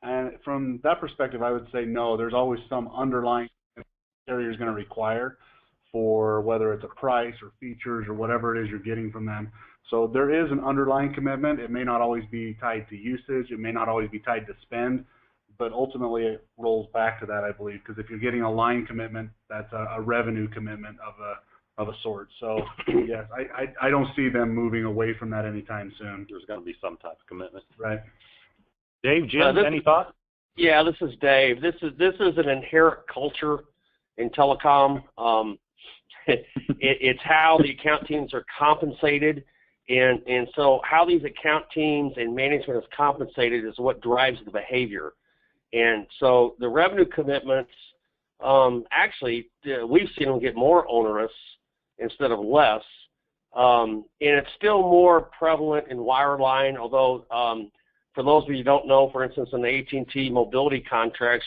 And from that perspective, I would say no. There's always some underlying carrier is going to require for whether it's a price or features or whatever it is you're getting from them. So there is an underlying commitment. It may not always be tied to usage. It may not always be tied to spend, but ultimately it rolls back to that, I believe, because if you're getting a line commitment, that's a revenue commitment of a sort. So yes, I don't see them moving away from that anytime soon. There's going to be some type of commitment. Right. Dave, Jim, any thoughts? Yeah, this is Dave. This is an inherent culture in telecom. It's how the account teams are compensated, and so how these account teams and management is compensated is what drives the behavior. And so the revenue commitments, actually, we've seen them get more onerous instead of less, and it's still more prevalent in wireline, although for those of you who don't know, for instance, in the AT&T mobility contracts,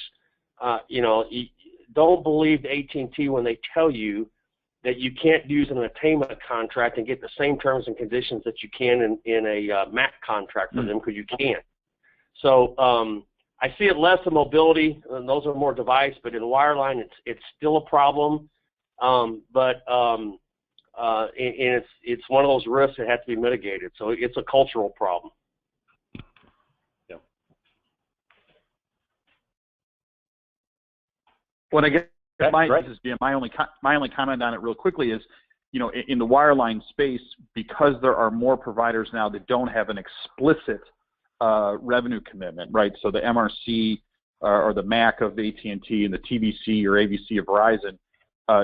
don't believe the AT&T when they tell you that you can't use an attainment contract and get the same terms and conditions that you can in a MAC contract for them, because you can't. So I see it less in mobility, and those are more device, but in wireline it's still a problem. But it's one of those risks that has to be mitigated. So it's a cultural problem. Yeah. Well, I guess Right. this is Jim. My only comment on it real quickly is, you know, in the wireline space, because there are more providers now that don't have an explicit revenue commitment, right? So the MRC or the MAC of AT&T and the TVC or AVC of Verizon,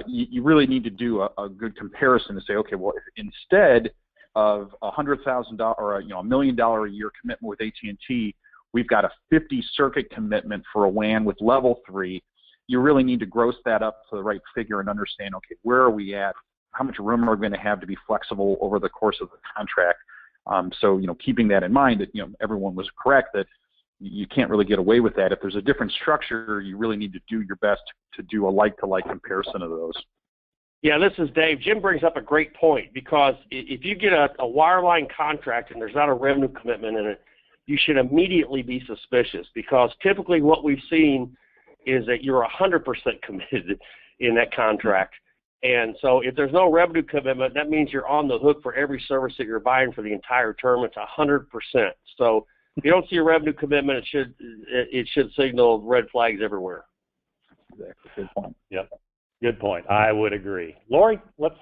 you really need to do a good comparison to say, okay, well, if instead of $100,000 or $1 million a year commitment with AT&T, we've got a 50 circuit commitment for a WAN with level 3. You really need to gross that up to the right figure and understand, okay, where are we at? How much room are we going to have to be flexible over the course of the contract? So, you know, keeping that in mind, that, you know, everyone was correct that you can't really get away with that. If there's a different structure, you really need to do your best to do a like-to-like comparison of those. Yeah, this is Dave. Jim brings up a great point, because if you get a wireline contract and there's not a revenue commitment in it, you should immediately be suspicious, because typically what we've seen is that you're 100% committed in that contract. And so if there's no revenue commitment, that means you're on the hook for every service that you're buying for the entire term. It's 100%. So if you don't see a revenue commitment, it should signal red flags everywhere. Exactly. Good point. Yep. Good point. I would agree. Lori, let's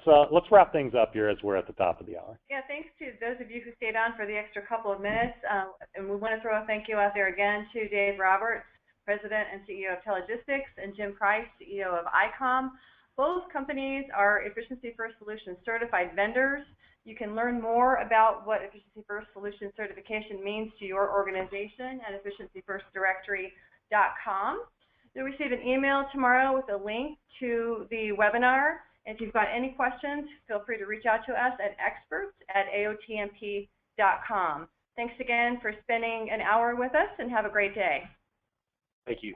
wrap things up here as we're at the top of the hour. Yeah, thanks to those of you who stayed on for the extra couple of minutes. And we want to throw a thank you out there again to Dave Roberts, President and CEO of Teligistics, and Jim Price, CEO of ICOMM. Both companies are Efficiency First Solutions certified vendors. You can learn more about what Efficiency First Solutions certification means to your organization at efficiencyfirstdirectory.com. You'll receive an email tomorrow with a link to the webinar. If you've got any questions, feel free to reach out to us at experts@aotmp.com. Thanks again for spending an hour with us, and have a great day. Thank you.